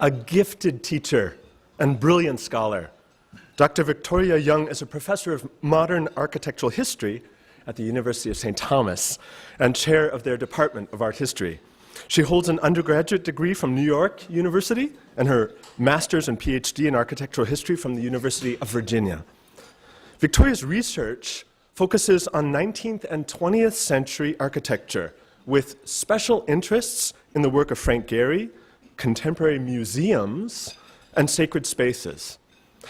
a gifted teacher and brilliant scholar. Dr. Victoria Young is a professor of modern architectural history at the University of St. Thomas and chair of their Department of Art History. She holds an undergraduate degree from New York University and her master's and PhD in architectural history from the University of Virginia. Victoria's research focuses on 19th and 20th century architecture with special interests in the work of Frank Gehry, contemporary museums, and sacred spaces.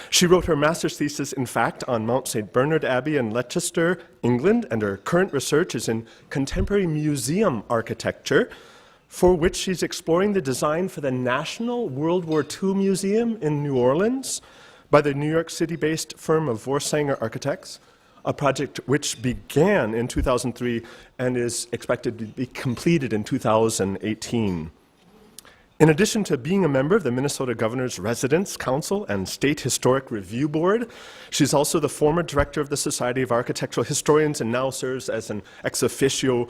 She wrote her master's thesis, in fact, on Mount St. Bernard Abbey in Leicester, England, and her current research is in contemporary museum architecture, for which she's exploring the design for the National World War II Museum in New Orleans by the New York City-based firm of Vorsanger Architects, a project which began in 2003 and is expected to be completed in 2018. In addition to being a member of the Minnesota Governor's Residence Council and State Historic Review Board, she's also the former director of the Society of Architectural Historians and now serves as an ex officio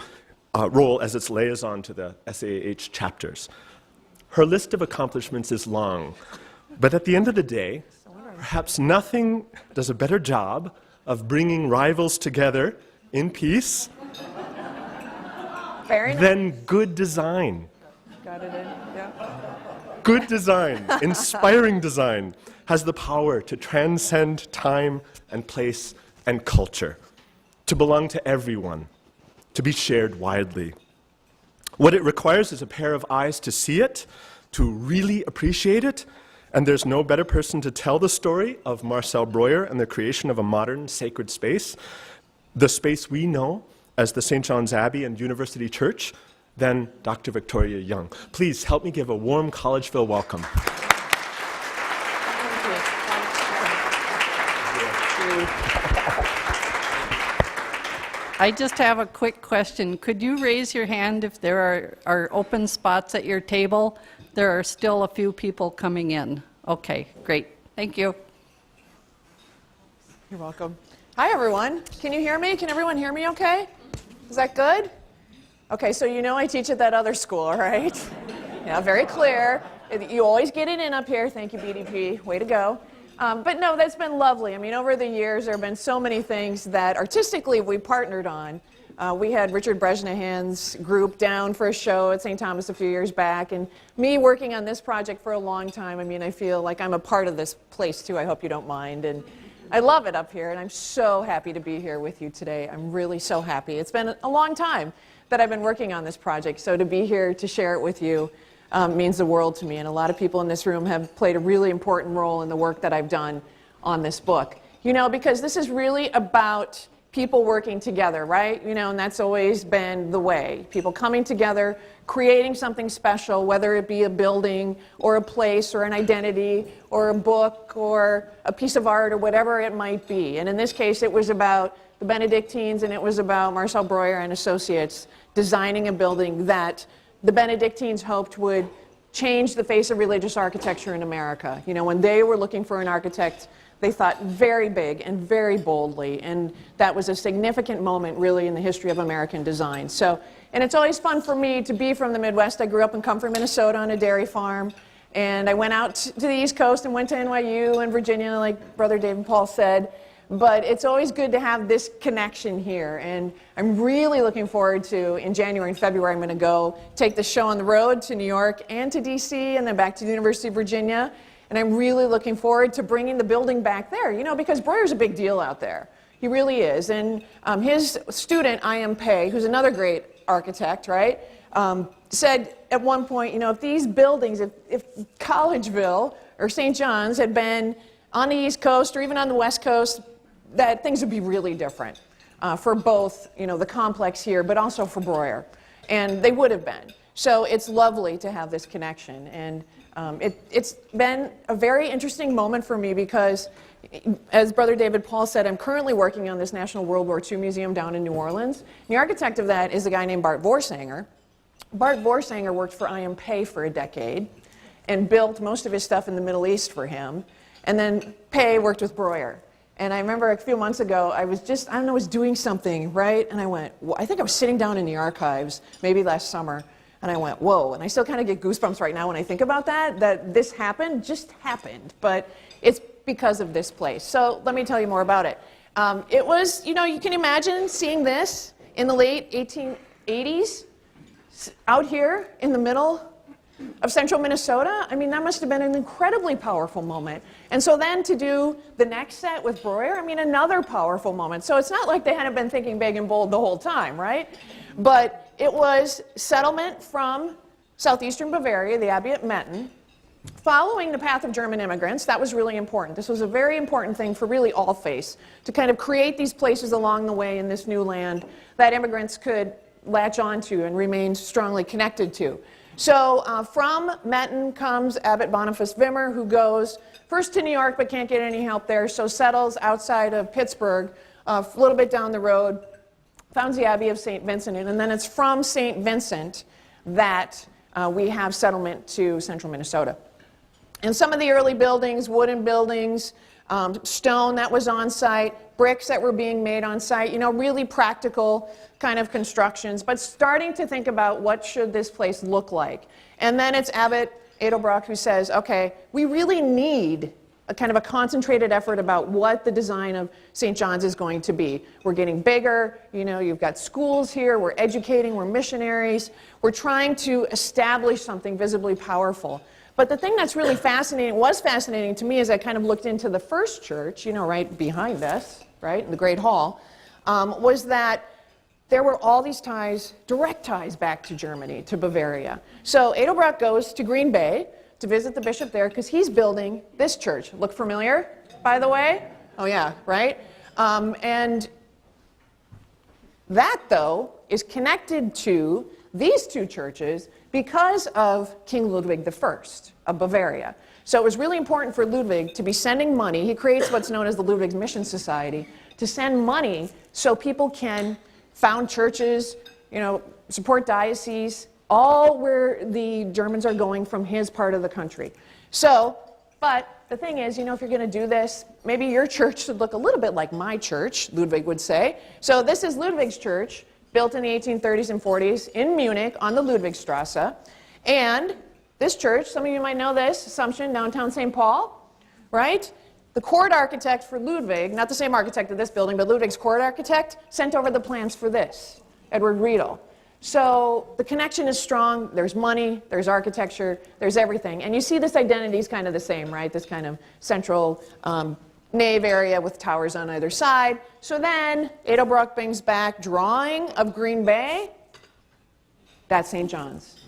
role as its liaison to the SAH chapters. Her list of accomplishments is long, but at the end of the day, perhaps nothing does a better job of bringing rivals together in peace than good design. Got it in, yeah. Good design, inspiring design, has the power to transcend time and place and culture, to belong to everyone, to be shared widely. What it requires is a pair of eyes to see it, to really appreciate it, and there's no better person to tell the story of Marcel Breuer and the creation of a modern sacred space, the space we know as the St. John's Abbey and University Church, than Dr. Victoria Young. Please help me give a warm Collegeville welcome. I just have a quick question. Could you raise your hand if there are open spots at your table? There are still a few people coming in. Okay, great. Thank you. You're welcome. Hi, everyone. Can you hear me? Can everyone hear me okay? Is that good? Okay, so you know I teach at that other school, right? Yeah, very clear. You always get it in up here. Thank you, BDP. Way to go. But no, that's been lovely. I mean, over the years, there have been so many things that artistically we partnered on. We had Richard Brezhnehan's group down for a show at St. Thomas a few years back, and me working on this project for a long time. I mean, I feel like I'm a part of this place, too. I hope you don't mind. And I love it up here, and I'm so happy to be here with you today. I'm really so happy. It's been a long time that I've been working on this project, so to be here to share it with you means the world to me. And a lot of people in this room have played a really important role in the work that I've done on this book. You know, because this is really about people working together, right? You know, and that's always been the way. People coming together, creating something special, whether it be a building or a place or an identity or a book or a piece of art or whatever it might be. And in this case, it was about the Benedictines, and it was about Marcel Breuer and Associates designing a building that the Benedictines hoped would change the face of religious architecture in America. You know, when they were looking for an architect, they thought very big and very boldly, and that was a significant moment really in the history of American design. So, and it's always fun for me to be from the Midwest. I grew up in Comfort, Minnesota on a dairy farm, and I went out to the East Coast and went to NYU and Virginia, like Brother David Paul said. But it's always good to have this connection here, and I'm really looking forward to, in January and February, I'm going to go take the show on the road to New York and to DC and then back to the University of Virginia, and I'm really looking forward to bringing the building back there, you know, because Breuer's a big deal out there. He really is, and his student, I.M. Pei, who's another great architect, right, said at one point, you know, if these buildings, if Collegeville or St. John's had been on the East Coast or even on the West Coast, that things would be really different for both, you know, the complex here, but also for Breuer. And they would have been. So it's lovely to have this connection. And it's been a very interesting moment for me because, as Brother David Paul said, I'm currently working on this National World War II Museum down in New Orleans. And the architect of that is a guy named Bart Vorsanger. Bart Vorsanger worked for I.M. Pei for a decade and built most of his stuff in the Middle East for him. And then Pei worked with Breuer. And I remember a few months ago, I was just, I don't know, I was doing something, right? And I went, well, I think I was sitting down in the archives, maybe last summer. And I went, whoa, and I still kind of get goosebumps right now when I think about that this happened, just happened, but it's because of this place. So let me tell you more about it. It was, you can imagine seeing this in the late 1880s, out here in the middle of central Minnesota. I mean, that must have been an incredibly powerful moment. And so then to do the next set with Breuer, I mean, another powerful moment. So it's not like they hadn't been thinking big and bold the whole time, right? But it was settlement from southeastern Bavaria, the Abbey at Metten, following the path of German immigrants. That was really important. This was a very important thing for really all faiths, to kind of create these places along the way in this new land that immigrants could latch onto and remain strongly connected to. So from Metten comes Abbot Boniface Wimmer, who goes first to New York but can't get any help there, so settles outside of Pittsburgh, a little bit down the road, founds the Abbey of St. Vincent, and then it's from St. Vincent that we have settlement to central Minnesota. And some of the early buildings, wooden buildings, stone that was on site, bricks that were being made on site, really practical kind of constructions, but starting to think about what should this place look like. And then it's Abbot Edelbrock who says, okay, we really need a kind of a concentrated effort about what the design of St. John's is going to be. We're getting bigger, you've got schools here, we're educating, we're missionaries, we're trying to establish something visibly powerful. But the thing that's really was fascinating to me as I kind of looked into the first church, right behind us, right, in the Great Hall, was that there were all these ties, direct ties back to Germany, to Bavaria. So Edelbrock goes to Green Bay to visit the bishop there because he's building this church. Look familiar, by the way? Oh yeah, right? And that, though, is connected to these two churches because of King Ludwig I of Bavaria. So it was really important for Ludwig to be sending money. He creates what's known as the Ludwig's Mission Society to send money so people can found churches, support dioceses, all where the Germans are going from his part of the country. So, but the thing is, if you're going to do this, maybe your church should look a little bit like my church, Ludwig would say. So this is Ludwig's church, built in the 1830s and 40s in Munich on the Ludwigstrasse. And this church, some of you might know this, Assumption, downtown St. Paul, right? The court architect for Ludwig, not the same architect of this building, but Ludwig's court architect, sent over the plans for this, Edward Riedel. So the connection is strong, there's money, there's architecture, there's everything. And you see this identity is kind of the same, right? This kind of central nave area with towers on either side. So then Edelbrock brings back drawing of Green Bay. That's St. John's.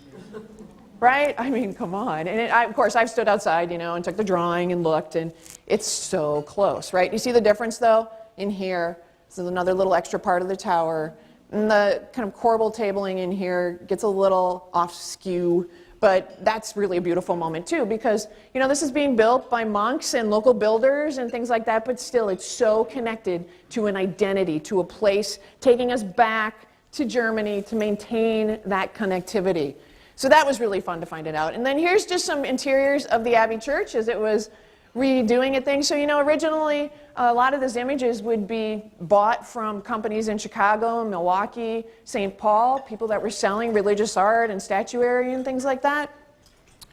Right? I mean, come on. And of course, I've stood outside, and took the drawing and looked, and it's so close, right? You see the difference, though, in here. This is another little extra part of the tower. And the kind of corbel tabling in here gets a little off skew, but that's really a beautiful moment, too, because, this is being built by monks and local builders and things like that, but still, it's so connected to an identity, to a place, taking us back to Germany to maintain that connectivity. So that was really fun to find it out. And then here's just some interiors of the Abbey Church as it was redoing things. So, originally, a lot of these images would be bought from companies in Chicago, Milwaukee, St. Paul, people that were selling religious art and statuary and things like that.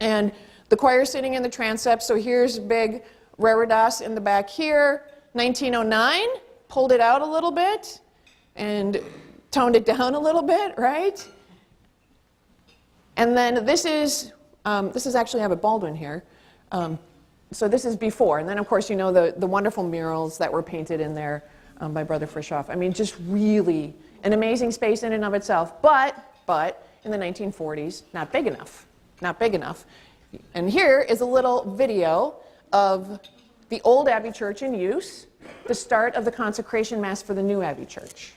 And the choir sitting in the transept. So here's big Reredas in the back here. 1909, pulled it out a little bit and toned it down a little bit, right? And then this is actually Abbot Baldwin here. So this is before. And then, of course, the wonderful murals that were painted in there by Brother Frischoff. I mean, just really an amazing space in and of itself. But in the 1940s, not big enough. Not big enough. And here is a little video of the old Abbey Church in use, the start of the consecration Mass for the new Abbey Church.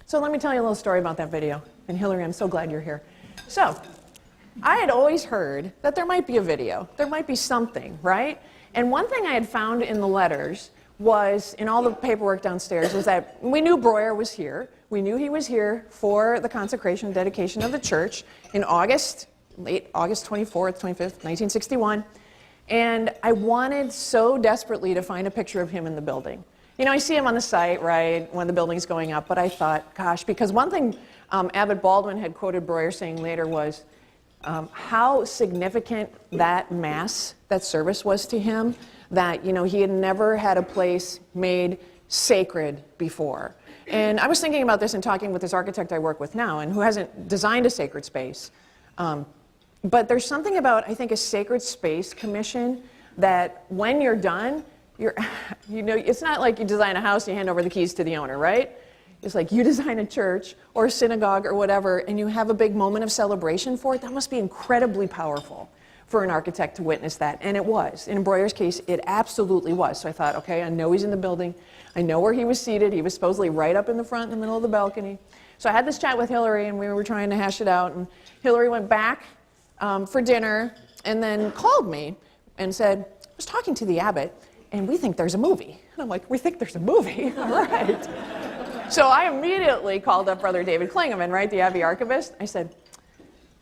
So let me tell you a little story about that video. And Hillary, I'm so glad you're here. So I had always heard that there might be a video. There might be something, right? And one thing I had found in the letters was, in all the paperwork downstairs, was that we knew Breuer was here. We knew he was here for the consecration and dedication of the church in August, late August 24th, 25th, 1961. And I wanted so desperately to find a picture of him in the building. You know, I see him on the site, right, when the building's going up, but I thought, gosh, because one thing Abbott Baldwin had quoted Breuer saying later was how significant that mass, that service was to him, that, you know, he had never had a place made sacred before. And I was thinking about this and talking with this architect I work with now, and who hasn't designed a sacred space. But there's something about, I think, a sacred space commission that when you're done, you know, it's not like you design a house and you hand over the keys to the owner, right? It's like you design a church or a synagogue or whatever, and you have a big moment of celebration for it. That must be incredibly powerful for an architect to witness that, and it was. In Breuer's case, it absolutely was. So I thought, okay, I know he's in the building. I know where he was seated. He was supposedly right up in the front in the middle of the balcony. So I had this chat with Hillary, and we were trying to hash it out, and Hillary went back for dinner and then called me and said, I was talking to the abbot, and we think there's a movie. And I'm like, we think there's a movie? All right. So I immediately called up Brother David Klingeman, right, the Abbey archivist. I said,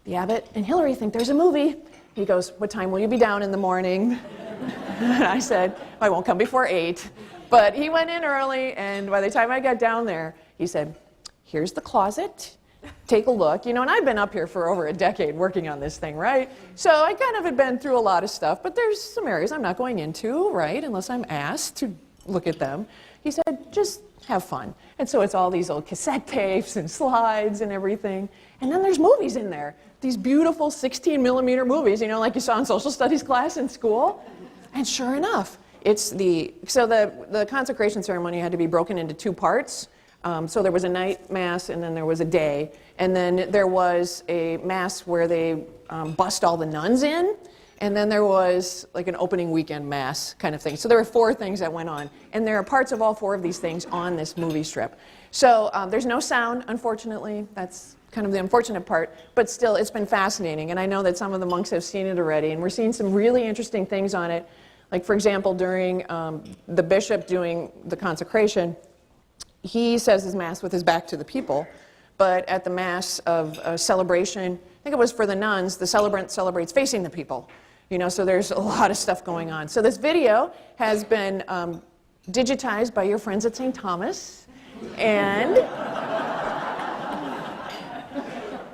the abbot and Hillary think there's a movie. He goes, what time will you be down in the morning? And I said, I won't come before 8. But he went in early, and by the time I got down there, he said, here's the closet. Take a look. You know, and I've been up here for over a decade working on this thing, right? So I kind of had been through a lot of stuff, but there's some areas I'm not going into, right, unless I'm asked to look at them. He said, just have fun. And so it's all these old cassette tapes and slides and everything. And then there's movies in there. These beautiful 16mm movies, you know, like you saw in social studies class in school. And sure enough, it's the consecration ceremony had to be broken into 2 parts. So there was a night mass, and then there was a day. And then there was a mass where they bust all the nuns in. And then there was like an opening weekend mass kind of thing. So there were 4 things that went on. And there are parts of all 4 of these things on this movie strip. So there's no sound, unfortunately. That's kind of the unfortunate part. But still, it's been fascinating. And I know that some of the monks have seen it already. And we're seeing some really interesting things on it. Like, for example, during the bishop doing the consecration, he says his mass with his back to the people. But at the mass of celebration, I think it was for the nuns, the celebrant celebrates facing the people. You know, so there's a lot of stuff going on. So this video has been digitized by your friends at St. Thomas, and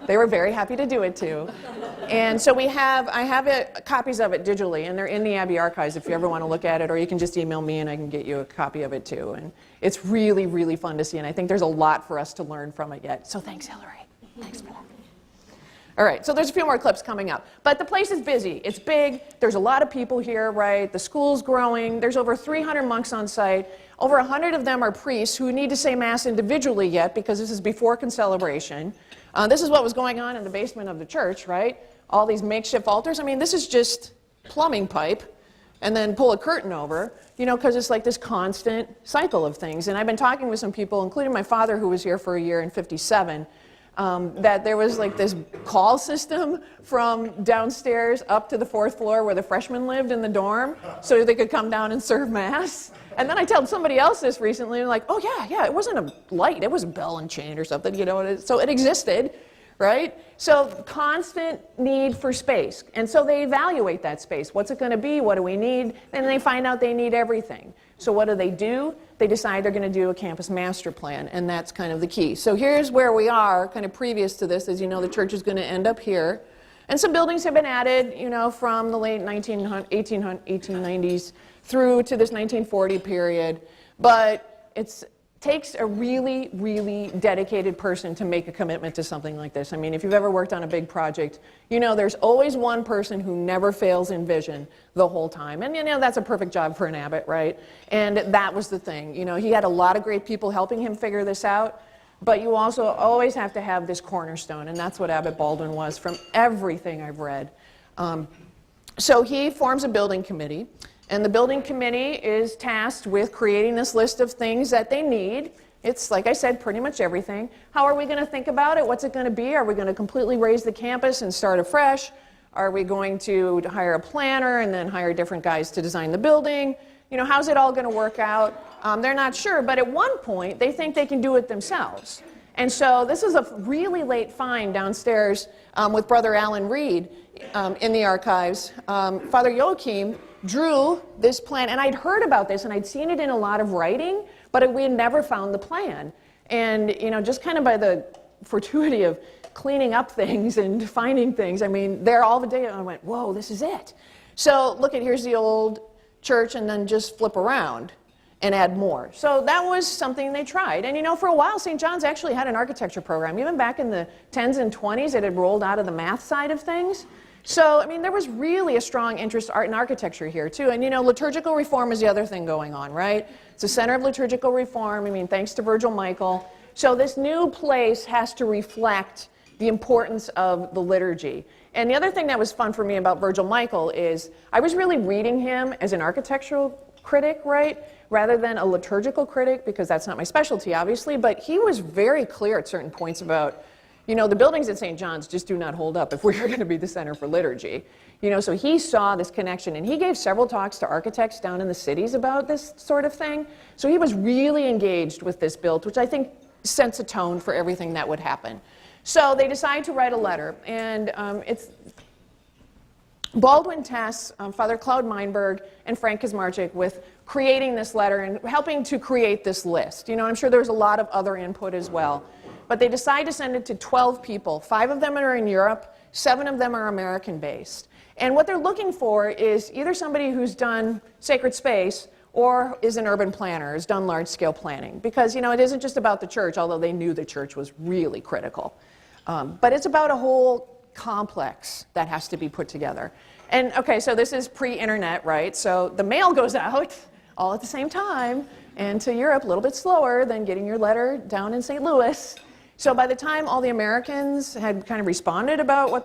they were very happy to do it too. And so I have copies of it digitally, and they're in the Abbey archives if you ever want to look at it, or you can just email me and I can get you a copy of it too. And it's really, really fun to see, and I think there's a lot for us to learn from it yet. So thanks, Hillary. Thanks for that. All right, so there's a few more clips coming up. But the place is busy. It's big. There's a lot of people here, right? The school's growing. There's over 300 monks on site. Over 100 of them are priests who need to say Mass individually yet because this is before concelebration. This is what was going on in the basement of the church, right? All these makeshift altars. I mean, this is just plumbing pipe and then pull a curtain over, you know, because it's like this constant cycle of things. And I've been talking with some people, including my father, who was here for a year in '57, that there was like this call system from downstairs up to the 4th floor where the freshmen lived in the dorm so they could come down and serve Mass. And then I told somebody else this recently, and like, oh yeah, it wasn't a light, it was a bell and chain or something, you know, so it existed, right? So constant need for space. And so they evaluate that space. What's it going to be? What do we need? And they find out they need everything. So what do? They decide they're going to do a campus master plan, and that's kind of the key. So here's where we are, kind of previous to this. As you know, the church is going to end up here. And some buildings have been added, you know, from the late 1890s through to this 1940 period. But it takes a really, really dedicated person to make a commitment to something like this. I mean, if you've ever worked on a big project, you know there's always one person who never fails in vision the whole time. And, you know, that's a perfect job for an abbot, right? And that was the thing. You know, he had a lot of great people helping him figure this out. But you also always have to have this cornerstone, and that's what Abbot Baldwin was from everything I've read. So he forms a building committee, and the building committee is tasked with creating this list of things that they need. It's, like I said, pretty much everything. How are we going to think about it? What's it going to be? Are we going to completely raise the campus and start afresh? Are we going to hire a planner and then hire different guys to design the building? You know, how's it all going to work out? They're not sure, but at one point, they think they can do it themselves. And so this is a really late find downstairs with Brother Alan Reed in the archives. Father Joachim drew this plan, and I'd heard about this, and I'd seen it in a lot of writing, but we had never found the plan. And, you know, just kind of by the fortuity of cleaning up things and finding things, I mean, there all the day, I went, whoa, this is it. So look at, here's the old church, and then just flip around and add more. So that was something they tried. And you know, for a while, St. John's actually had an architecture program. Even back in the 10s and 20s, it had rolled out of the math side of things. So, I mean, there was really a strong interest in architecture here, too. And you know, liturgical reform is the other thing going on, right? It's the center of liturgical reform, I mean, thanks to Virgil Michael. So this new place has to reflect the importance of the liturgy. And the other thing that was fun for me about Virgil Michael is I was really reading him as an architectural critic, right, rather than a liturgical critic, because that's not my specialty, obviously, but he was very clear at certain points about, you know, the buildings at St. John's just do not hold up if we're going to be the center for liturgy. You know, so he saw this connection, and he gave several talks to architects down in the cities about this sort of thing. So he was really engaged with this build, which I think sets a tone for everything that would happen. So they decided to write a letter, and it's Baldwin tasks Father Claude Meinberg and Frank Kazmarczyk with creating this letter and helping to create this list. You know, I'm sure there's a lot of other input as well. But they decide to send it to 12 people. 5 of them are in Europe, 7 of them are American-based. And what they're looking for is either somebody who's done sacred space or is an urban planner, has done large-scale planning. Because, you know, it isn't just about the church, although they knew the church was really critical. But it's about a whole complex that has to be put together. And, okay, so this is pre-internet, right? So the mail goes out all at the same time, and to Europe a little bit slower than getting your letter down in St. Louis. So by the time all the Americans had kind of responded about what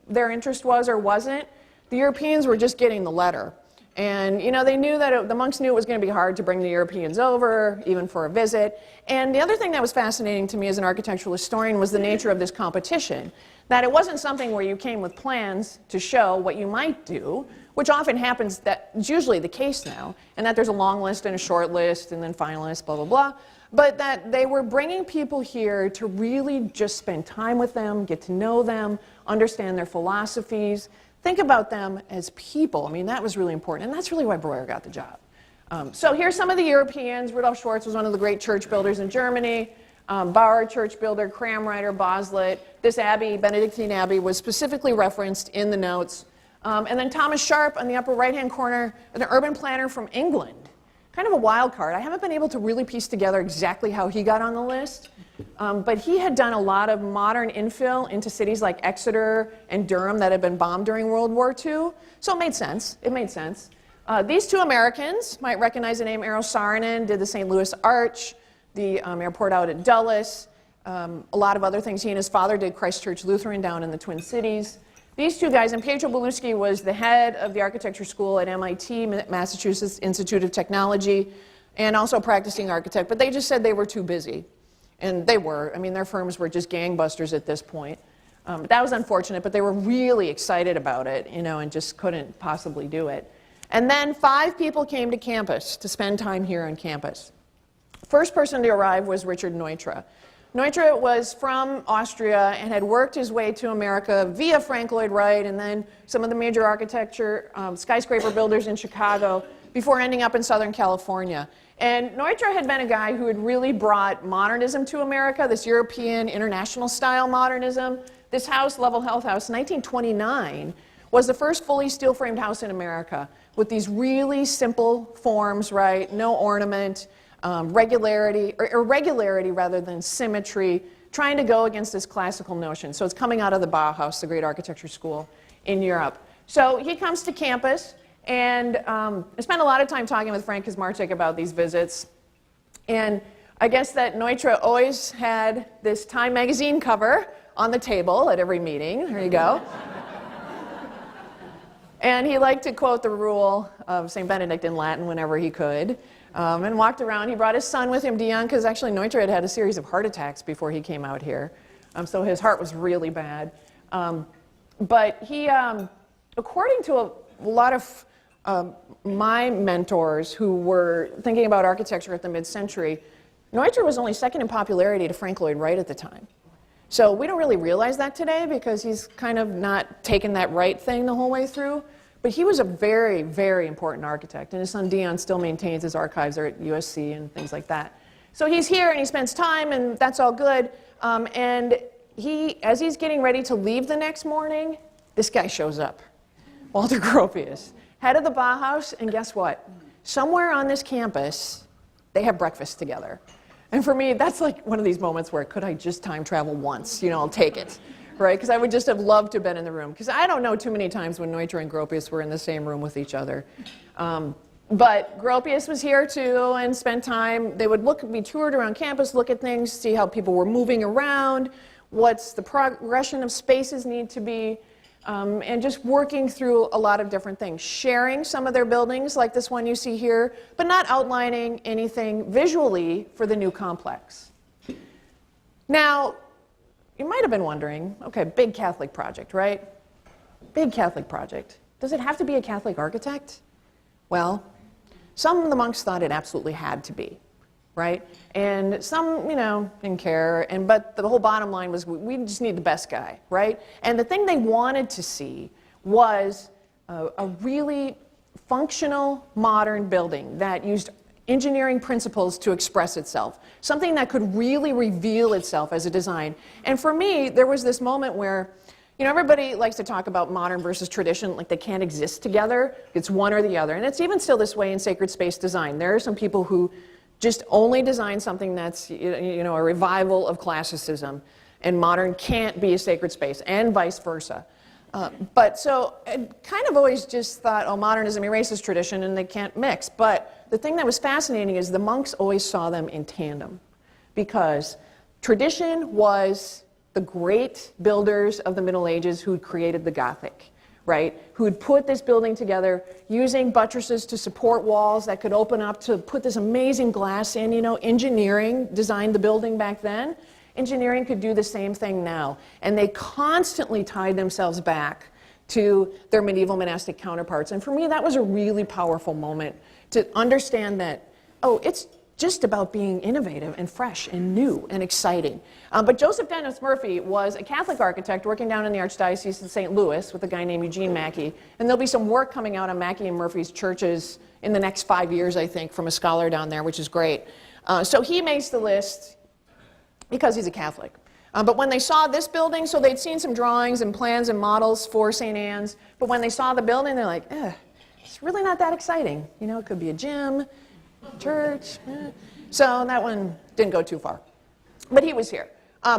their interest was or wasn't, the Europeans were just getting the letter. And, you know, they knew that the monks knew it was going to be hard to bring the Europeans over, even for a visit. And the other thing that was fascinating to me as an architectural historian was the nature of this competition. That it wasn't something where you came with plans to show what you might do, which often happens, that's usually the case now, and that there's a long list and a short list and then finalists, blah, blah, blah. But that they were bringing people here to really just spend time with them, get to know them, understand their philosophies, think about them as people. I mean, that was really important, and that's really why Breuer got the job. So here's some of the Europeans. Rudolf Schwarz was one of the great church builders in Germany. Bauer, church builder, Kramreiter, Boslett. This abbey, Benedictine Abbey, was specifically referenced in the notes. And then Thomas Sharp on the upper right-hand corner, an urban planner from England. Kind of a wild card. I haven't been able to really piece together exactly how he got on the list. But he had done a lot of modern infill into cities like Exeter and Durham that had been bombed during World War II. So it made sense. It made sense. These 2 Americans might recognize the name Eero Saarinen, did the St. Louis Arch, the airport out at Dulles, a lot of other things. He and his father did Christchurch Lutheran down in the Twin Cities. These 2 guys, and Pietro Beluschi was the head of the architecture school at MIT, Massachusetts Institute of Technology, and also a practicing architect, but they just said they were too busy. And they were. I mean, their firms were just gangbusters at this point. That was unfortunate, but they were really excited about it, you know, and just couldn't possibly do it. And then 5 people came to campus to spend time here on campus. First person to arrive was Richard Neutra. Neutra was from Austria and had worked his way to America via Frank Lloyd Wright and then some of the major architecture skyscraper builders in Chicago before ending up in Southern California. And Neutra had been a guy who had really brought modernism to America, this European international style modernism. This house, Level Health House, 1929, was the first fully steel-framed house in America with these really simple forms, right? No ornament. Regularity, or irregularity rather than symmetry, trying to go against this classical notion. So it's coming out of the Bauhaus, the great architecture school in Europe. So he comes to campus, and I spent a lot of time talking with Frank Kazmarczyk about these visits. And I guess that Neutra always had this Time magazine cover on the table at every meeting. There you go. And he liked to quote the rule of St. Benedict in Latin whenever he could. And walked around. He brought his son with him, Dion, because actually Neutra had had a series of heart attacks before he came out here. So his heart was really bad. But he, according to a lot of my mentors who were thinking about architecture at the mid-century, Neutra was only second in popularity to Frank Lloyd Wright at the time. So we don't really realize that today because he's kind of not taken that Wright thing the whole way through. But he was a very, very important architect, and his son Dion still maintains his archives there at USC and things like that. So he's here and he spends time, and that's all good. And as he's getting ready to leave the next morning, this guy shows up, Walter Gropius, head of the Bauhaus, and guess what? Somewhere on this campus, they have breakfast together. And for me, that's like one of these moments where could I just time travel once? You know, I'll take it, right? Because I would just have loved to have been in the room. Because I don't know too many times when Neutra and Gropius were in the same room with each other. But Gropius was here too and spent time. They would be toured around campus, look at things, see how people were moving around, what's the progression of spaces need to be, and just working through a lot of different things. Sharing some of their buildings, like this one you see here, but not outlining anything visually for the new complex. Now, you might have been wondering, okay, big Catholic project, right? Big Catholic project. Does it have to be a Catholic architect? Well, some of the monks thought it absolutely had to be, right? And some, you know, didn't care. But the whole bottom line was we just need the best guy, right? And the thing they wanted to see was a really functional, modern building that used engineering principles to express itself. Something that could really reveal itself as a design. And for me, there was this moment where, you know, everybody likes to talk about modern versus tradition, like they can't exist together. It's one or the other. And it's even still this way in sacred space design. There are some people who just only design something that's, you know, a revival of classicism, and modern can't be a sacred space, and vice versa. But so I kind of always just thought, oh, modernism erases tradition and they can't mix. But the thing that was fascinating is the monks always saw them in tandem, because tradition was the great builders of the Middle Ages who created the Gothic, right? Who had put this building together using buttresses to support walls that could open up to put this amazing glass in. You know, engineering designed the building back then. Engineering could do the same thing now. And they constantly tied themselves back to their medieval monastic counterparts. And for me, that was a really powerful moment to understand that, oh, it's just about being innovative and fresh and new and exciting. But Joseph Dennis Murphy was a Catholic architect working down in the Archdiocese of St. Louis with a guy named Eugene Mackey. And there'll be some work coming out on Mackey and Murphy's churches in the next 5 years, I think, from a scholar down there, which is great. So he makes the list because he's a Catholic. But when they saw this building, so they'd seen some drawings and plans and models for St. Anne's, but when they saw the building, they're like, it's really not that exciting. You know, it could be a gym, church. So that one didn't go too far. But he was here.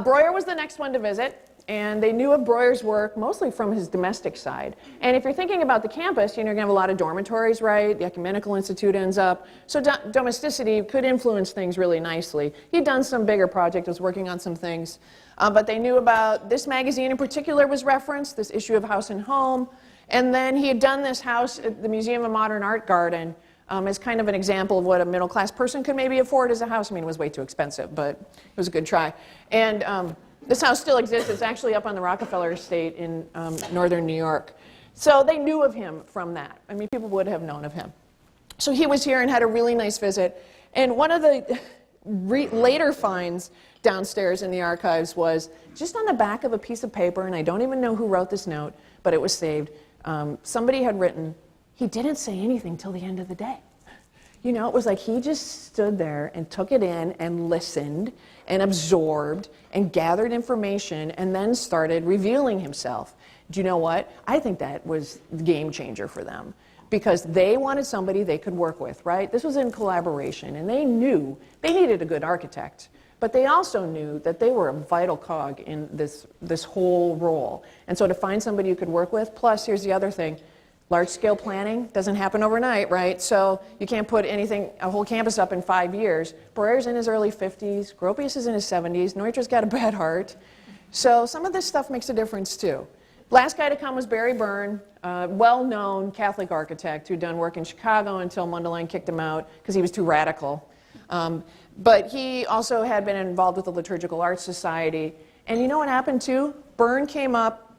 Breuer was the next one to visit, and they knew of Breuer's work mostly from his domestic side. And if you're thinking about the campus, you know, you're going to have a lot of dormitories, right? The Ecumenical Institute ends up. So domesticity could influence things really nicely. He'd done some bigger project, was working on some things. But they knew about this magazine in particular was referenced, this issue of House and Home. And then he had done this house at the Museum of Modern Art Garden as kind of an example of what a middle-class person could maybe afford as a house. I mean, it was way too expensive, but it was a good try. And this house still exists. It's actually up on the Rockefeller estate in northern New York. So they knew of him from that. I mean, people would have known of him. So he was here and had a really nice visit. And one of the later finds downstairs in the archives was just on the back of a piece of paper, and I don't even know who wrote this note, but it was saved. Somebody had written, he didn't say anything till the end of the day. You know, it was like he just stood there and took it in and listened and absorbed and gathered information and then started revealing himself. Do you know what? I think that was the game changer for them, because they wanted somebody they could work with, right? This was in collaboration, and they knew they needed a good architect, but they also knew that they were a vital cog in this whole role. And so to find somebody you could work with, plus here's the other thing, large-scale planning doesn't happen overnight, right? So you can't put a whole campus up in 5 years. Breuer's in his early 50s. Gropius is in his 70s. Neutra's got a bad heart. So some of this stuff makes a difference, too. Last guy to come was Barry Byrne, a well-known Catholic architect who'd done work in Chicago until Mundelein kicked him out because he was too radical. But he also had been involved with the Liturgical Arts Society. And you know what happened, too? Byrne came up,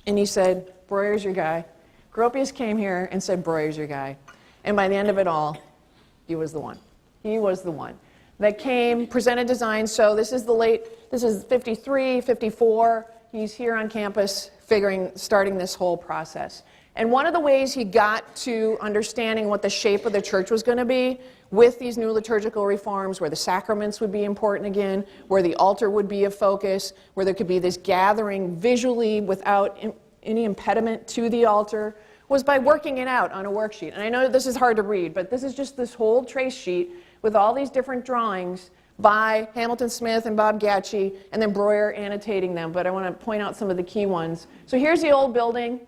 and he said, Breuer's your guy. Gropius came here and said, Breuer's your guy. And by the end of it all, he was the one. He was the one. that came, presented designs. So this is this is 53, 54. He's here on campus starting this whole process. And one of the ways he got to understanding what the shape of the church was going to be with these new liturgical reforms, where the sacraments would be important again, where the altar would be a focus, where there could be this gathering visually without any impediment to the altar, was by working it out on a worksheet. And I know this is hard to read, but this is just this whole trace sheet with all these different drawings by Hamilton Smith and Bob Gatchie, and then Breuer annotating them. But I want to point out some of the key ones. So here's the old building.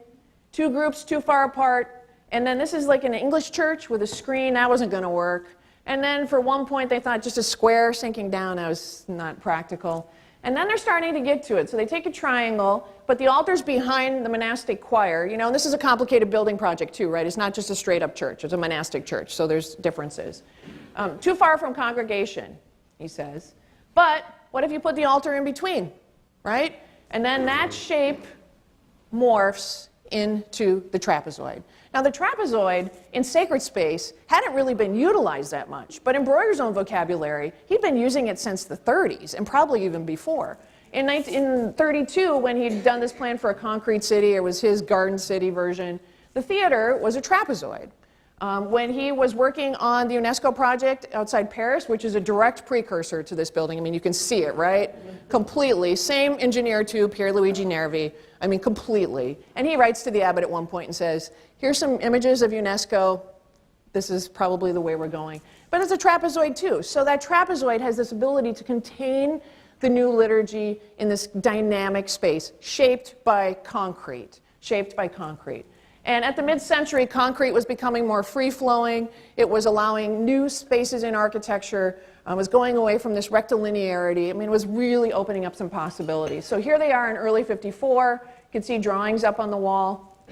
Two groups too far apart, and then this is like an English church with a screen. That wasn't going to work. And then for one point they thought just a square sinking down, that was not practical. And then they're starting to get to it. So they take a triangle, but the altar's behind the monastic choir. You know, and this is a complicated building project too, right? It's not just a straight up church, it's a monastic church, so there's differences. Too far from congregation, he says. But what if you put the altar in between, right? And then that shape morphs into the trapezoid. Now the trapezoid in sacred space hadn't really been utilized that much, but in Breuer's own vocabulary, he'd been using it since the 30s and probably even before. In 1932, when he'd done this plan for a concrete city, it was his Garden City version, the theater was a trapezoid. When he was working on the UNESCO project outside Paris, which is a direct precursor to this building, I mean, you can see it, right? Completely. Same engineer too, Pierluigi Nervi. I mean, completely. And he writes to the abbot at one point and says, here's some images of UNESCO. This is probably the way we're going. But it's a trapezoid too. So that trapezoid has this ability to contain the new liturgy in this dynamic space, shaped by concrete. Shaped by concrete. And at the mid-century, concrete was becoming more free-flowing. It was allowing new spaces in architecture. It was going away from this rectilinearity. I mean, it was really opening up some possibilities. So here they are in early 54. You can see drawings up on the wall.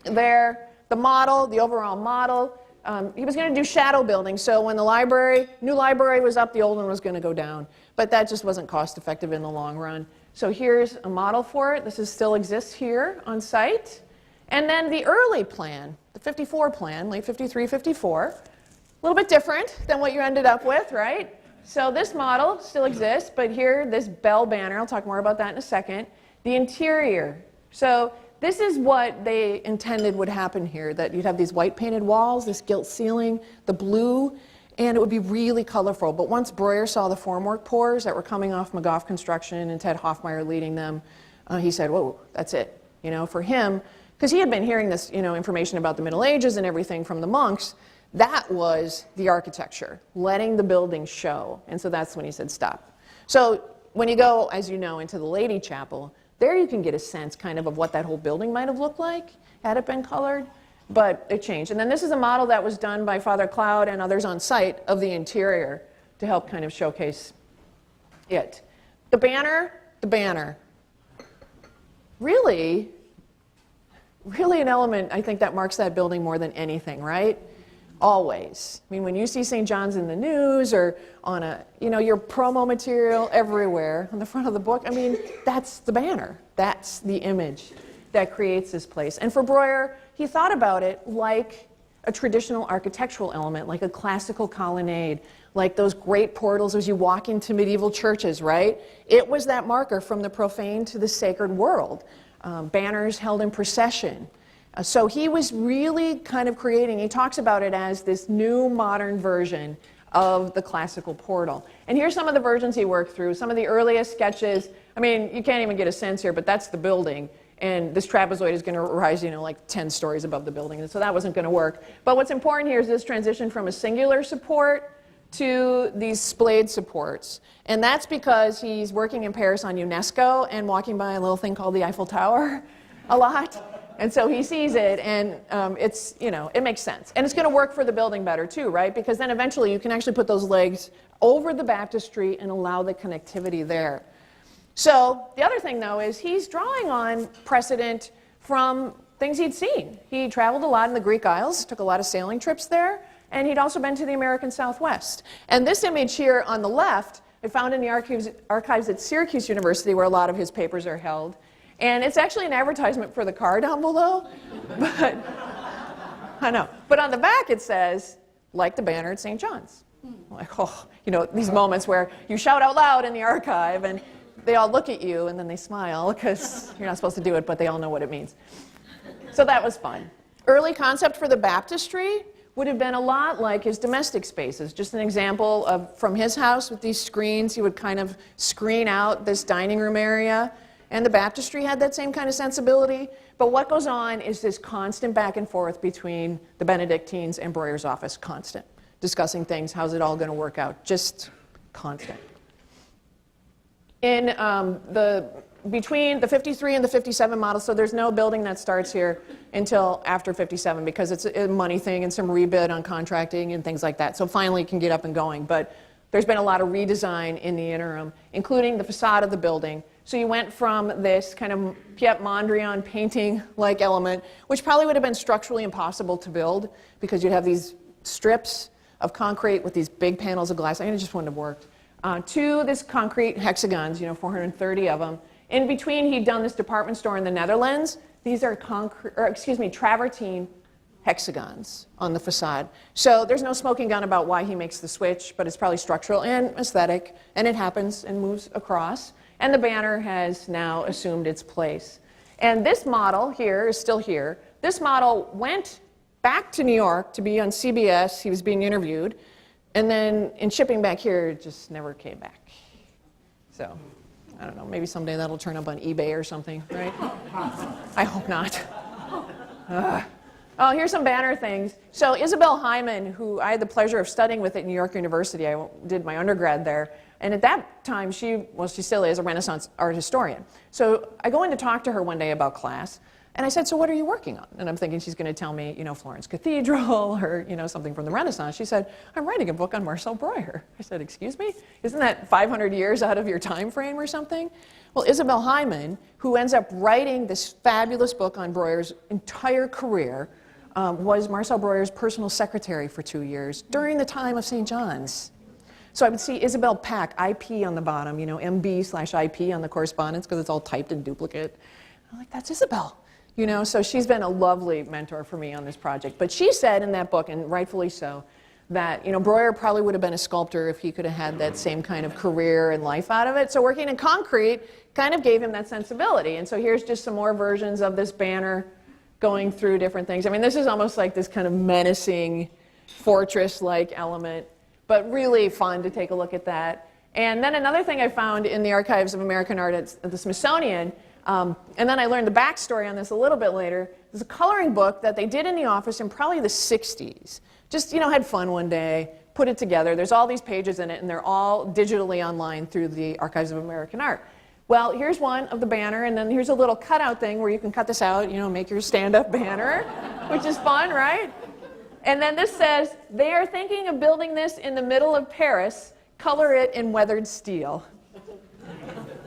There, the model, the overall model. He was going to do shadow building. So when the new library was up, the old one was going to go down. But that just wasn't cost-effective in the long run. So here's a model for it. This still exists here on site. And then the early plan, the 54 plan, late 53, 54, a little bit different than what you ended up with, right? So this model still exists, but here, this bell banner, I'll talk more about that in a second. The interior. So this is what they intended would happen here, that you'd have these white painted walls, this gilt ceiling, the blue, and it would be really colorful. But once Breuer saw the formwork pours that were coming off McGough Construction and Ted Hoffmeyer leading them, he said, whoa, that's it. You know, for him, because he had been hearing this, you know, information about the Middle Ages and everything from the monks, that was the architecture, letting the building show. And so that's when he said stop. So when you go, as you know, into the Lady Chapel, there you can get a sense kind of what that whole building might have looked like had it been colored, but it changed. And then this is a model that was done by Father Cloud and others on site of the interior to help kind of showcase it. The banner, really an element, I think, that marks that building more than anything, right? Always. I mean, when you see St. John's in the news or on your promo material everywhere on the front of the book, I mean, that's the banner. That's the image that creates this place. And for Breuer, he thought about it like a traditional architectural element, like a classical colonnade, like those great portals as you walk into medieval churches, right? It was that marker from the profane to the sacred world. Banners held in procession. So he was really kind of creating, he talks about it as this new modern version of the classical portal. And here's some of the versions he worked through, some of the earliest sketches. I mean, you can't even get a sense here, but that's the building. And this trapezoid is going to rise, you know, like 10 stories above the building. And so that wasn't going to work. But what's important here is this transition from a singular support to these splayed supports. And that's because he's working in Paris on UNESCO and walking by a little thing called the Eiffel Tower a lot. And so he sees it, and it's, you know, it makes sense. And it's going to work for the building better too, right? Because then eventually you can actually put those legs over the baptistry and allow the connectivity there. So the other thing, though, is he's drawing on precedent from things he'd seen. He traveled a lot in the Greek Isles, took a lot of sailing trips there, and he'd also been to the American Southwest. And this image here on the left, I found in the archives at Syracuse University, where a lot of his papers are held. And it's actually an advertisement for the car down below. But I know. But on the back it says, like the banner at St. John's. Like, oh, you know, these moments where you shout out loud in the archive and they all look at you and then they smile because you're not supposed to do it, but they all know what it means. So that was fun. Early concept for the baptistry would have been a lot like his domestic spaces. Just an example of from his house with these screens, he would kind of screen out this dining room area. And the baptistry had that same kind of sensibility. But what goes on is this constant back and forth between the Benedictines and Breuer's office, constant. Discussing things, how's it all going to work out, just constant. In between the 53 and the 57 model, so there's no building that starts here until after 57 because it's a money thing and some rebid on contracting and things like that. So finally it can get up and going. But there's been a lot of redesign in the interim, including the facade of the building. So you went from this kind of Piet Mondrian painting-like element, which probably would have been structurally impossible to build because you'd have these strips of concrete with these big panels of glass. I mean, it just wouldn't have worked. To this concrete hexagons, 430 of them. In between, he'd done this department store in the Netherlands. These are travertine hexagons on the facade. So there's no smoking gun about why he makes the switch, but it's probably structural and aesthetic, and it happens and moves across. And the banner has now assumed its place. And this model here is still here. This model went back to New York to be on CBS. He was being interviewed. And then in shipping back here, it just never came back. So I don't know, maybe someday that'll turn up on eBay or something, right? I hope not. Oh, here's some banner things. So Isabel Hyman, who I had the pleasure of studying with at New York University, I did my undergrad there, and at that time she still is a Renaissance art historian. So I go in to talk to her one day about class, and I said, so what are you working on? And I'm thinking she's going to tell me, Florence Cathedral or, something from the Renaissance. She said, I'm writing a book on Marcel Breuer. I said, excuse me? Isn't that 500 years out of your time frame or something? Well, Isabel Hyman, who ends up writing this fabulous book on Breuer's entire career, was Marcel Breuer's personal secretary for 2 years during the time of St. John's. So I would see Isabel Pack, IP on the bottom, MB/IP on the correspondence because it's all typed in duplicate. I'm like, that's Isabel. So she's been a lovely mentor for me on this project. But she said in that book, and rightfully so, that Breuer probably would have been a sculptor if he could have had that same kind of career and life out of it. So working in concrete kind of gave him that sensibility. And so here's just some more versions of this banner going through different things. I mean, this is almost like this kind of menacing fortress-like element, but really fun to take a look at that. And then another thing I found in the Archives of American Art at the Smithsonian, and then I learned the backstory on this a little bit later. There's a coloring book that they did in the office in probably the 60s. Just, had fun one day, put it together. There's all these pages in it, and they're all digitally online through the Archives of American Art. Well, here's one of the banner, and then here's a little cutout thing where you can cut this out, make your stand-up banner, which is fun, right? And then this says, they are thinking of building this in the middle of Paris, color it in weathered steel.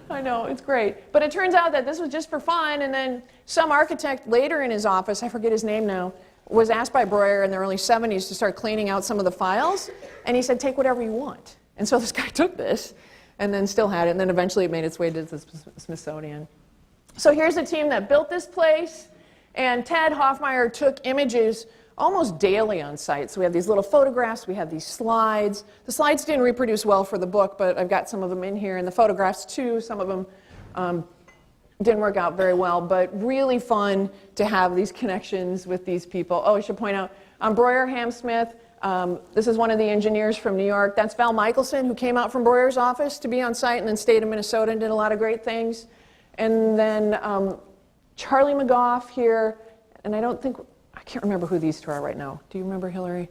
I know, it's great. But it turns out that this was just for fun, and then some architect later in his office, I forget his name now, was asked by Breuer in the early 70s to start cleaning out some of the files, and he said, take whatever you want. And so this guy took this, and then still had it, and then eventually it made its way to the Smithsonian. So here's the team that built this place, and Ted Hoffmeyer took images almost daily on site. So we have these little photographs, we have these slides. The slides didn't reproduce well for the book, but I've got some of them in here, and the photographs too. Some of them didn't work out very well, but really fun to have these connections with these people. Oh, I should point out, Breuer Hamsmith, this is one of the engineers from New York. That's Val Michelson, who came out from Breuer's office to be on site and then stayed in Minnesota and did a lot of great things. And then Charlie McGough here, and I can't remember who these two are right now. Do you remember, Hillary?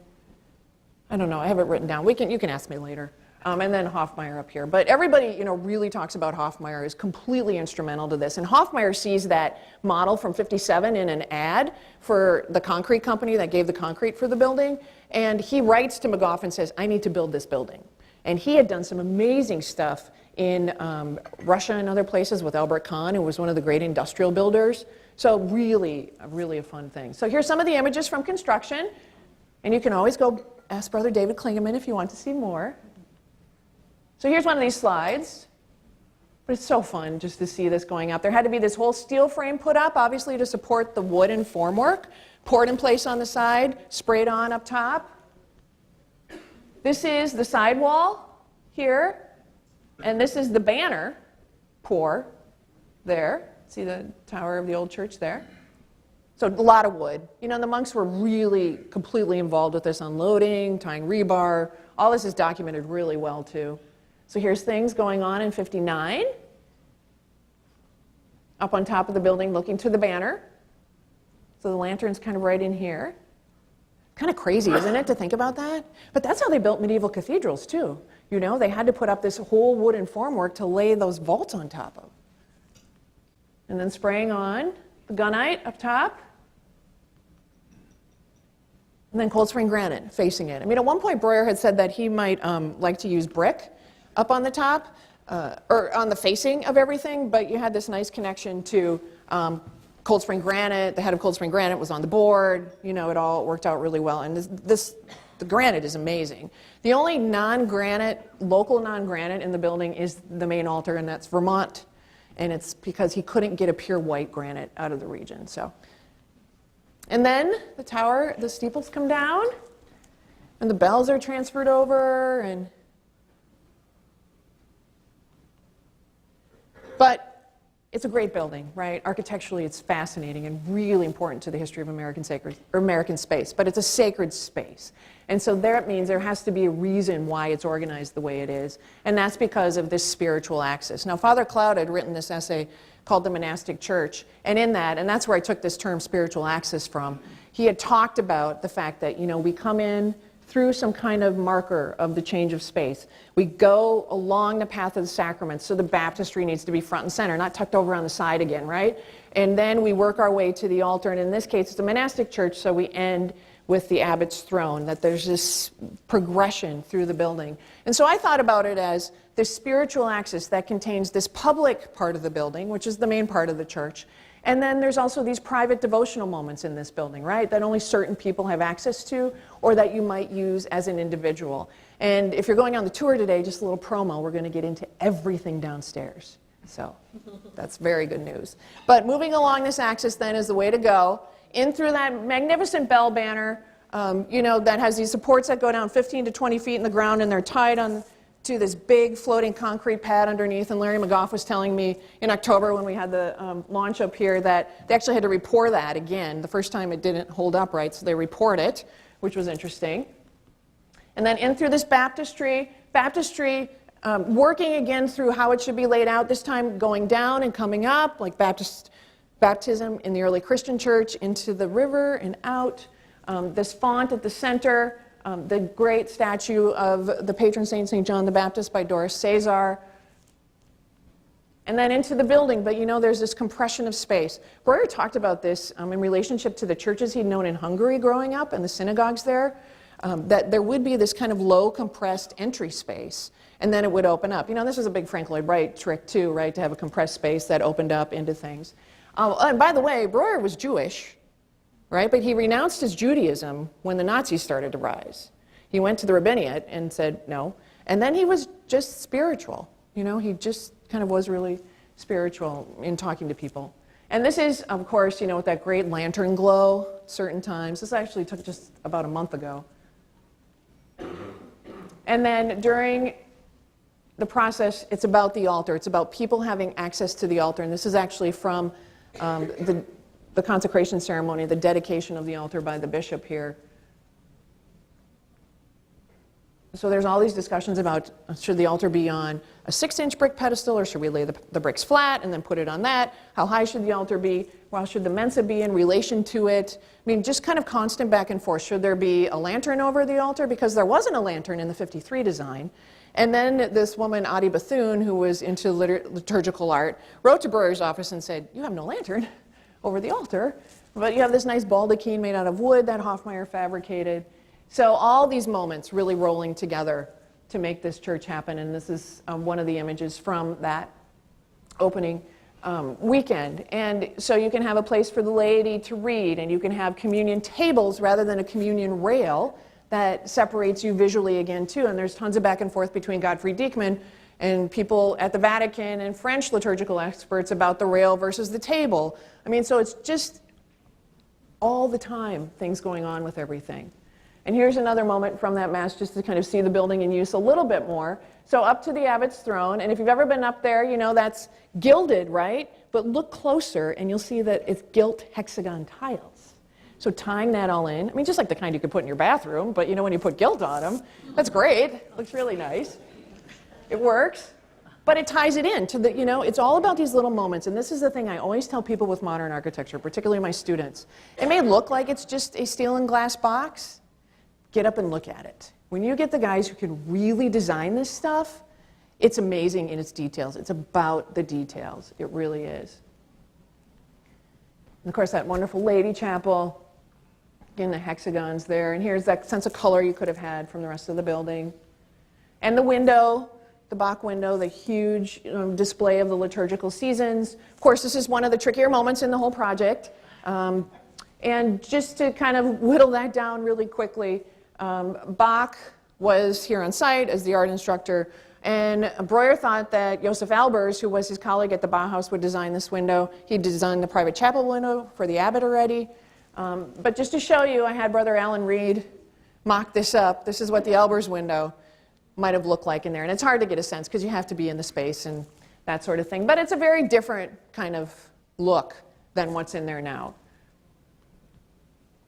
I don't know. I have it written down. You can ask me later. And then Hoffmeyer up here. But everybody, really talks about Hoffmeyer is completely instrumental to this. And Hoffmeyer sees that model from 57 in an ad for the concrete company that gave the concrete for the building. And he writes to McGough and says, I need to build this building. And he had done some amazing stuff in Russia and other places with Albert Kahn, who was one of the great industrial builders. So really a fun thing. So here's some of the images from construction. And you can always go ask Brother David Klingeman if you want to see more. So here's one of these slides. But it's so fun just to see this going out. There had to be this whole steel frame put up, obviously, to support the wooden formwork. Poured in place on the side, sprayed on up top. This is the sidewall here, and this is the banner pour there. See the tower of the old church there? So a lot of wood. You know, the monks were really completely involved with this, unloading, tying rebar. All this is documented really well, too. So here's things going on in 59. Up on top of the building, looking to the banner. So the lantern's kind of right in here. Kind of crazy, isn't it, to think about that? But that's how they built medieval cathedrals, too. You know, they had to put up this whole wooden formwork to lay those vaults on top of. And then spraying on the gunite up top. And then Cold Spring granite facing it. I mean, at one point, Breuer had said that he might like to use brick up on the top, or on the facing of everything, but you had this nice connection to Cold Spring granite. The head of Cold Spring granite was on the board. You know, it all worked out really well. And the granite is amazing. The only non-granite, local non-granite in the building is the main altar, and that's Vermont. And it's because he couldn't get a pure white granite out of the region, so. And then the tower, the steeples come down, and the bells are transferred over, and but it's a great building, right? Architecturally, it's fascinating and really important to the history of American space, but it's a sacred space. And so that means there has to be a reason why it's organized the way it is, and that's because of this spiritual axis. Now, Father Cloud had written this essay called The Monastic Church, and in that, and that's where I took this term spiritual axis from, he had talked about the fact that, you know, we come in through some kind of marker of the change of space. We go along the path of the sacraments, so the baptistry needs to be front and center, not tucked over on the side again, right? And then we work our way to the altar, and in this case, it's a monastic church, so we end with the abbot's throne, that there's this progression through the building. And so I thought about it as this spiritual axis that contains this public part of the building, which is the main part of the church, and then there's also these private devotional moments in this building, right, that only certain people have access to, or that you might use as an individual. And if you're going on the tour today, just a little promo, we're going to get into everything downstairs. So that's very good news. But moving along this axis then is the way to go. In through that magnificent bell banner, you know, that has these supports that go down 15 to 20 feet in the ground, and they're tied on to this big floating concrete pad underneath. And Larry McGough was telling me in October when we had the launch up here that they actually had to report that again. The first time it didn't hold up right, so they report it, which was interesting. And then in through this baptistry, working again through how it should be laid out, this time going down and coming up, like baptism in the early Christian church, into the river and out. This font at the center, the great statue of the patron saint, St. John the Baptist by Doris Cesar. And then into the building, but you know, there's this compression of space. Breuer talked about this in relationship to the churches he'd known in Hungary growing up and the synagogues there, that there would be this kind of low compressed entry space, and then it would open up. You know, this was a big Frank Lloyd Wright trick too, right, to have a compressed space that opened up into things. And by the way, Breuer was Jewish, right? But he renounced his Judaism when the Nazis started to rise. He went to the rabbinate and said no. And then he was just spiritual. You know, he just kind of was really spiritual in talking to people. And this is, of course, you know, with that great lantern glow certain times. This actually took just about a month ago. And then during the process, it's about the altar. It's about people having access to the altar. And this is actually from the consecration ceremony, the dedication of the altar by the bishop here. So there's all these discussions about should the altar be on a 6-inch brick pedestal, or should we lay the bricks flat and then put it on that? How high should the altar be? Well, should the mensa be in relation to it? I mean, just kind of constant back and forth. Should there be a lantern over the altar? Because there wasn't a lantern in the 53 design. And then this woman, Addie Bethune, who was into liturgical art, wrote to Breuer's office and said, you have no lantern over the altar, but you have this nice baldachin made out of wood that Hoffmeyer fabricated. So all these moments really rolling together to make this church happen, and this is one of the images from that opening weekend. And so you can have a place for the laity to read, and you can have communion tables rather than a communion rail that separates you visually again too. And there's tons of back and forth between Godfrey Diekman and people at the Vatican and French liturgical experts about the rail versus the table. I mean, so it's just all the time things going on with everything. And here's another moment from that Mass just to kind of see the building in use a little bit more. So up to the abbot's throne, and if you've ever been up there, you know that's gilded, right? But look closer and you'll see that it's gilt hexagon tiles. So tying that all in, I mean, just like the kind you could put in your bathroom, but you know when you put gilt on them, that's great. Looks really nice. It works. But it ties it in to the, you know, it's all about these little moments. And this is the thing I always tell people with modern architecture, particularly my students. It may look like it's just a steel and glass box. Get up and look at it. When you get the guys who can really design this stuff, it's amazing in its details. It's about the details. It really is. And of course, that wonderful lady chapel. Again, the hexagons there. And here's that sense of color you could have had from the rest of the building. And the window. The Bach window, the huge display of the liturgical seasons. Of course, this is one of the trickier moments in the whole project. And just to kind of whittle that down really quickly, Bach was here on site as the art instructor, and Breuer thought that Josef Albers, who was his colleague at the Bauhaus, would design this window. He designed the private chapel window for the abbot already. But just to show you, I had Brother Alan Reed mock this up. This is what the Albers window might have looked like in there. And it's hard to get a sense because you have to be in the space and that sort of thing. But it's a very different kind of look than what's in there now.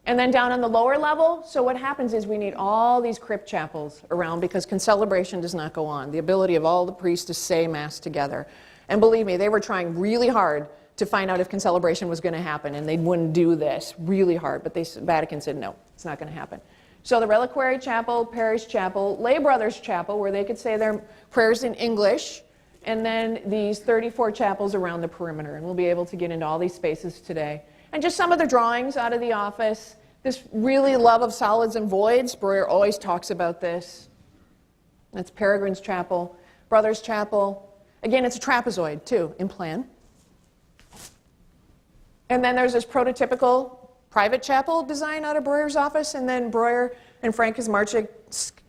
And then down on the lower level, so what happens is we need all these crypt chapels around because concelebration does not go on. The ability of all the priests to say Mass together. And believe me, they were trying really hard to find out if concelebration was going to happen, and they wouldn't do this really hard. But Vatican said, no, it's not going to happen. So the reliquary chapel, parish chapel, lay brothers chapel, where they could say their prayers in English, and then these 34 chapels around the perimeter. And we'll be able to get into all these spaces today. And just some of the drawings out of the office. This really love of solids and voids. Breuer always talks about this. That's Peregrine's Chapel, Brothers Chapel. Again, it's a trapezoid, too, in plan. And then there's this prototypical private chapel design out of Breuer's office, and then Breuer and Frank Marcel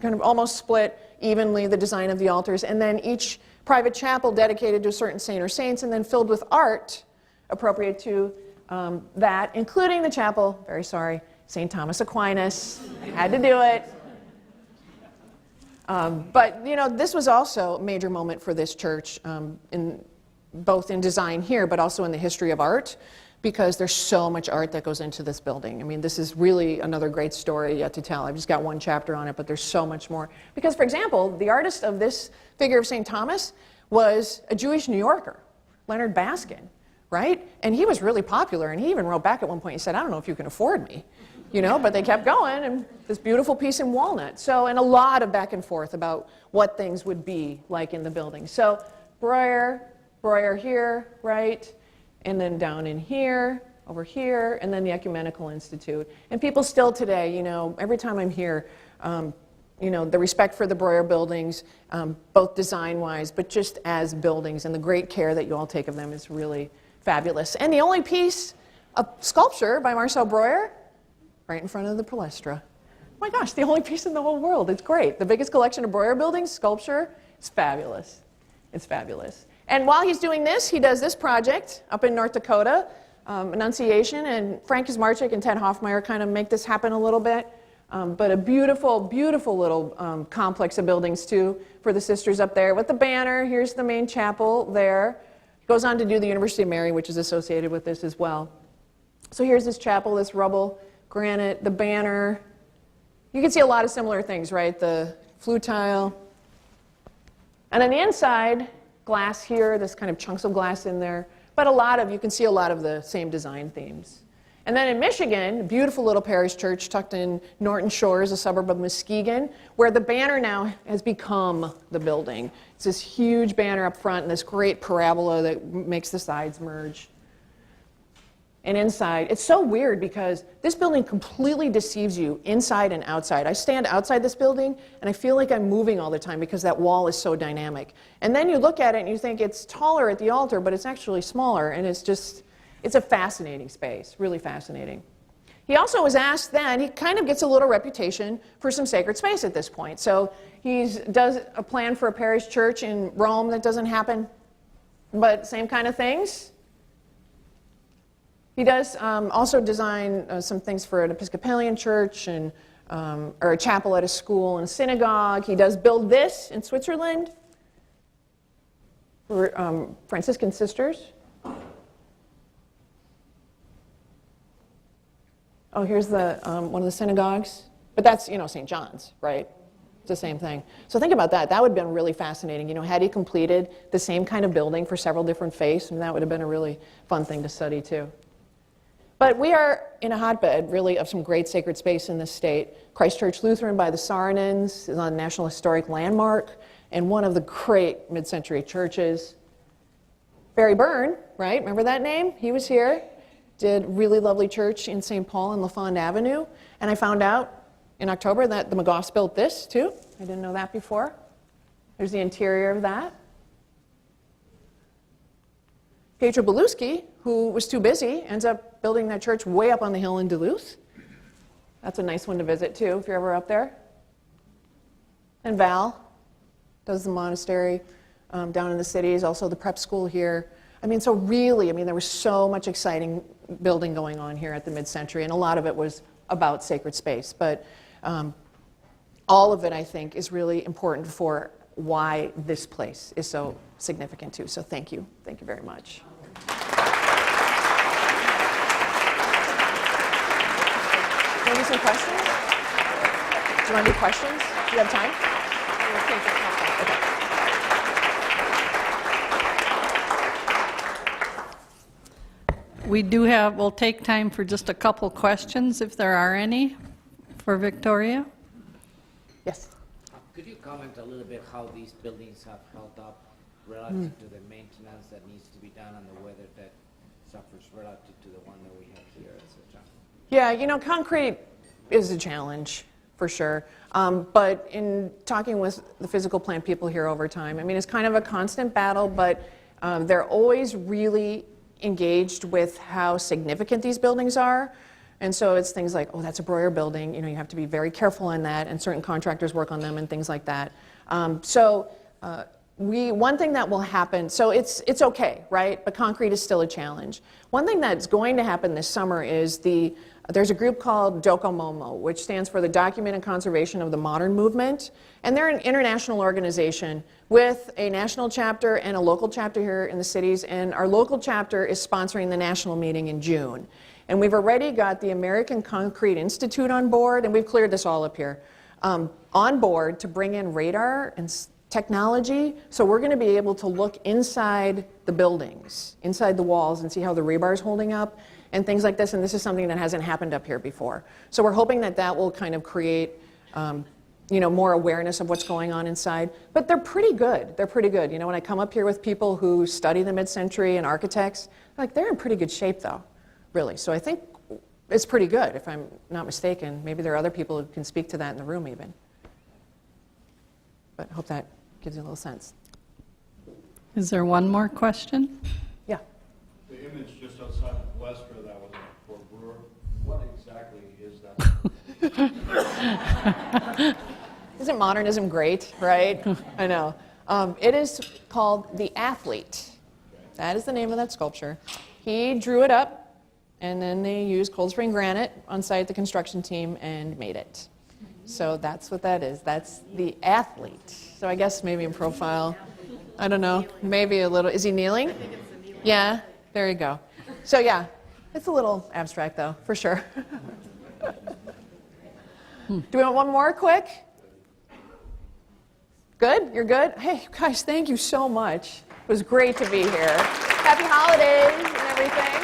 kind of almost split evenly the design of the altars, and then each private chapel dedicated to a certain saint or saints, and then filled with art appropriate to that, including the chapel, very sorry, St. Thomas Aquinas. Had to do it. But, you know, this was also a major moment for this church, both in design here, but also in the history of art, because there's so much art that goes into this building. I mean, this is really another great story yet to tell. I've just got one chapter on it, but there's so much more. Because, for example, the artist of this figure of St. Thomas was a Jewish New Yorker, Leonard Baskin, right? And he was really popular, and he even wrote back at one point, he said, I don't know if you can afford me, you know, but they kept going, and this beautiful piece in walnut. So, and a lot of back and forth about what things would be like in the building. So, Breuer here, right? And then down in here, over here, and then the Ecumenical Institute. And people still today, you know, every time I'm here, you know, the respect for the Breuer buildings, both design-wise, but just as buildings, and the great care that you all take of them is really fabulous. And the only piece of sculpture by Marcel Breuer, right in front of the Palestra. Oh my gosh, the only piece in the whole world. It's great. The biggest collection of Breuer buildings, sculpture, it's fabulous. It's fabulous. And while he's doing this, he does this project up in North Dakota, Annunciation, and Frank Marcel and Ted Hoffmeyer kind of make this happen a little bit. But a beautiful, beautiful little complex of buildings, too, for the sisters up there. With the banner, here's the main chapel there. Goes on to do the University of Mary, which is associated with this as well. So here's this chapel, this rubble, granite, the banner. You can see a lot of similar things, right? The flue tile. And on the inside, glass here, this kind of chunks of glass in there. But you can see a lot of the same design themes. And then in Michigan, a beautiful little parish church tucked in Norton Shores, a suburb of Muskegon, where the banner now has become the building. It's this huge banner up front and this great parabola that makes the sides merge. And inside, it's so weird because this building completely deceives you inside and outside. I stand outside this building and I feel like I'm moving all the time because that wall is so dynamic. And then you look at it and you think it's taller at the altar, but it's actually smaller, and it's a fascinating space, really fascinating. He also was asked then, he kind of gets a little reputation for some sacred space at this point. So he does a plan for a parish church in Rome that doesn't happen, but same kind of things. He does also design some things for an Episcopalian church and or a chapel at a school and synagogue. He does build this in Switzerland for Franciscan sisters. Oh, here's the one of the synagogues. But that's, St. John's, right? It's the same thing. So think about that. That would have been really fascinating. Had he completed the same kind of building for several different faiths, and that would have been a really fun thing to study too. But we are in a hotbed, really, of some great sacred space in this state. Christ Church Lutheran by the Saarinens is on a National Historic Landmark, and one of the great mid-century churches. Barry Byrne, right? Remember that name? He was here. Did really lovely church in St. Paul and LaFond Avenue. And I found out in October that the McGoffs built this, too. I didn't know that before. There's the interior of that. Pietro Beluschi, who was too busy, ends up building that church way up on the hill in Duluth. That's a nice one to visit, too, if you're ever up there. And Val does the monastery down in the cities, also the prep school here. So really, there was so much exciting building going on here at the mid-century, and a lot of it was about sacred space. But all of it, I think, is really important for why this place is so significant, too. So thank you. Thank you very much. Maybe some questions? Do you want to do questions? Do you have time? We'll take a couple. Okay. We'll take time for just a couple questions, if there are any, for Victoria. Yes. Could you comment a little bit how these buildings have held up relative to the maintenance that needs to be done and the weather that suffers relative to the one that we have here, etc.? Yeah, concrete is a challenge, for sure. But in talking with the physical plant people here over time, it's kind of a constant battle, but they're always really engaged with how significant these buildings are. And so it's things like, oh, that's a Breuer building, you have to be very careful on that, and certain contractors work on them and things like that. One thing that will happen, so it's okay, right? But concrete is still a challenge. One thing that's going to happen this summer is there's a group called DOCOMOMO, which stands for the Document and Conservation of the Modern Movement. And they're an international organization with a national chapter and a local chapter here in the cities. And our local chapter is sponsoring the national meeting in June. And we've already got the American Concrete Institute on board, and we've cleared this all up here, on board to bring in radar and technology. So we're going to be able to look inside the buildings, inside the walls, and see how the rebar is holding up and things like this. And this is something that hasn't happened up here before. So we're hoping that that will kind of create more awareness of what's going on inside. But they're pretty good. They're pretty good. When I come up here with people who study the mid-century and architects, they're in pretty good shape, though, really. So I think it's pretty good, if I'm not mistaken. Maybe there are other people who can speak to that in the room, even. But I hope that gives you a little sense. Is there one more question? Yeah. The image just outside of Leicester that was for Breuer, what exactly is that? Isn't modernism great, right? I know. It is called The Athlete. That is the name of that sculpture. He drew it up, and then they used Cold Spring granite on site, the construction team, and made it. So that's what that is. That's The Athlete. So I guess maybe in profile, I don't know, maybe a little. Is he kneeling? I think it's the kneeling. Yeah, there you go. So yeah, it's a little abstract though, for sure. Do we want one more quick? Good? You're good? Hey, guys, thank you so much. It was great to be here. Happy holidays and everything.